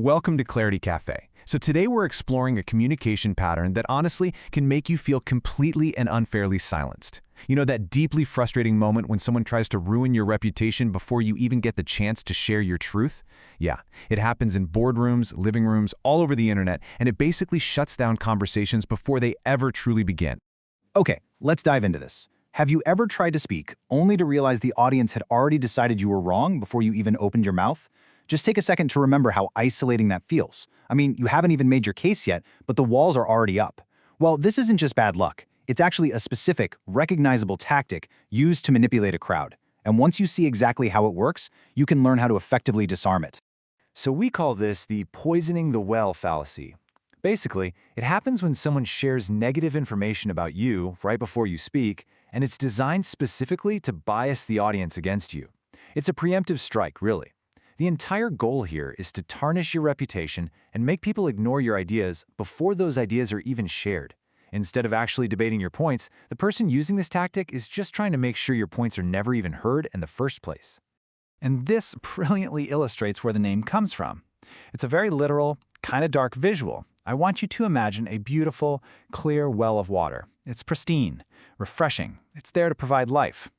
Welcome to Clarity Café. So today we're exploring a communication pattern that honestly can make you feel completely and unfairly silenced. You know, that deeply frustrating moment when someone tries to ruin your reputation before you even get the chance to share your truth? Yeah, it happens in boardrooms, living rooms, all over the internet, and it basically shuts down conversations before they ever truly begin. Okay, let's dive into this. Have you ever tried to speak, only to realize the audience had already decided you were wrong before you even opened your mouth? Just take a second to remember how isolating that feels. I mean, you haven't even made your case yet, but the walls are already up. Well, this isn't just bad luck. It's actually a specific, recognizable tactic used to manipulate a crowd. And once you see exactly how it works, you can learn how to effectively disarm it. So we call this the poisoning the well fallacy. Basically, it happens when someone shares negative information about you right before you speak, and it's designed specifically to bias the audience against you. It's a preemptive strike, really. The entire goal here is to tarnish your reputation and make people ignore your ideas before those ideas are even shared. Instead of actually debating your points, the person using this tactic is just trying to make sure your points are never even heard in the first place. And this brilliantly illustrates where the name comes from. It's a very literal, kind of dark visual. I want you to imagine a beautiful, clear well of water. It's pristine, refreshing. It's there to provide life.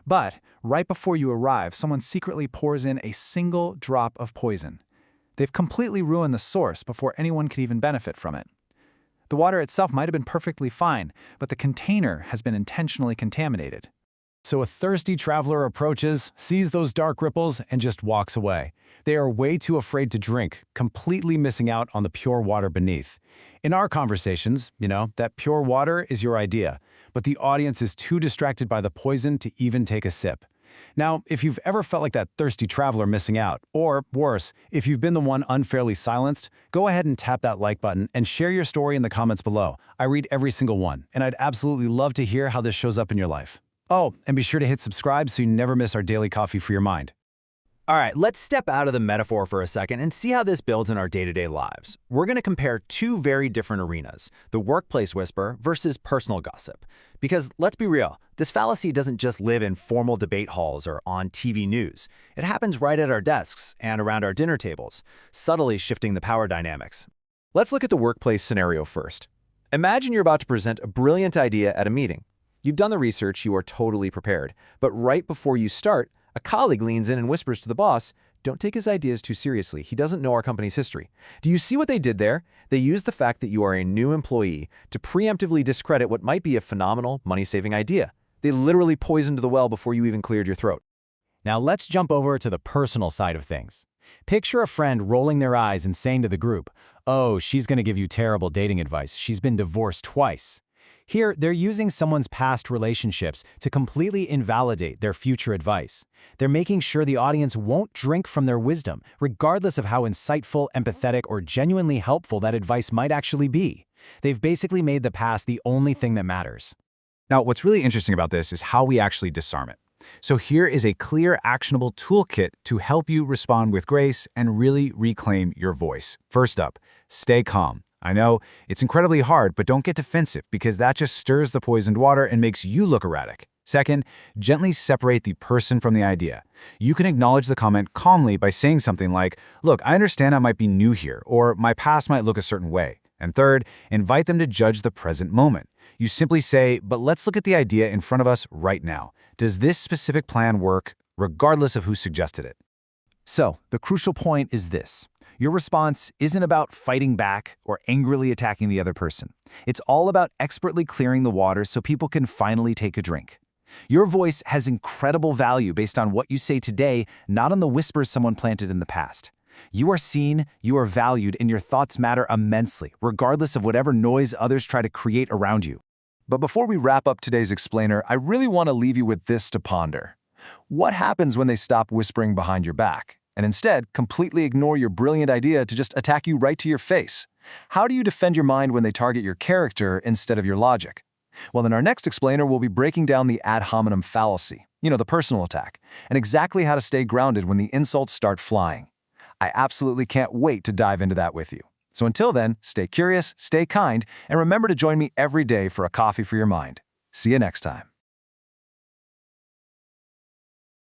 But right before you arrive, someone secretly pours in a single drop of poison. They've completely ruined the source before anyone could even benefit from it. The water itself might have been perfectly fine, but the container has been intentionally contaminated. So a thirsty traveler approaches, sees those dark ripples, and just walks away. They are way too afraid to drink, completely missing out on the pure water beneath. In our conversations, that pure water is your idea, but the audience is too distracted by the poison to even take a sip. Now, if you've ever felt like that thirsty traveler missing out, or worse, if you've been the one unfairly silenced, go ahead and tap that like button and share your story in the comments below. I read every single one, and I'd absolutely love to hear how this shows up in your life. Oh, and be sure to hit subscribe so you never miss our daily coffee for your mind. All right, let's step out of the metaphor for a second and see how this builds in our day-to-day lives. We're going to compare two very different arenas, the workplace whisper versus personal gossip. Because let's be real, this fallacy doesn't just live in formal debate halls or on TV news. It happens right at our desks and around our dinner tables, subtly shifting the power dynamics. Let's look at the workplace scenario first. Imagine you're about to present a brilliant idea at a meeting. You've done the research, you are totally prepared. But right before you start, a colleague leans in and whispers to the boss, "Don't take his ideas too seriously. He doesn't know our company's history." Do you see what they did there? They used the fact that you are a new employee to preemptively discredit what might be a phenomenal, money-saving idea. They literally poisoned the well before you even cleared your throat. Now let's jump over to the personal side of things. Picture a friend rolling their eyes and saying to the group, "Oh, she's going to give you terrible dating advice. She's been divorced twice." Here, they're using someone's past relationships to completely invalidate their future advice. They're making sure the audience won't drink from their wisdom, regardless of how insightful, empathetic, or genuinely helpful that advice might actually be. They've basically made the past the only thing that matters. Now, what's really interesting about this is how we actually disarm it. So here is a clear, actionable toolkit to help you respond with grace and really reclaim your voice. First up, stay calm. I know it's incredibly hard, but don't get defensive because that just stirs the poisoned water and makes you look erratic. Second, gently separate the person from the idea. You can acknowledge the comment calmly by saying something like, "Look, I understand I might be new here," or "My past might look a certain way." And third, invite them to judge the present moment. You simply say, "But let's look at the idea in front of us right now. Does this specific plan work, regardless of who suggested it?" So, the crucial point is this. Your response isn't about fighting back or angrily attacking the other person. It's all about expertly clearing the water so people can finally take a drink. Your voice has incredible value based on what you say today, not on the whispers someone planted in the past. You are seen, you are valued, and your thoughts matter immensely, regardless of whatever noise others try to create around you. But before we wrap up today's explainer, I really want to leave you with this to ponder. What happens when they stop whispering behind your back and instead completely ignore your brilliant idea to just attack you right to your face? How do you defend your mind when they target your character instead of your logic? Well, in our next explainer, we'll be breaking down the ad hominem fallacy, the personal attack, and exactly how to stay grounded when the insults start flying. I absolutely can't wait to dive into that with you. So until then, stay curious, stay kind, and remember to join me every day for a coffee for your mind. See you next time.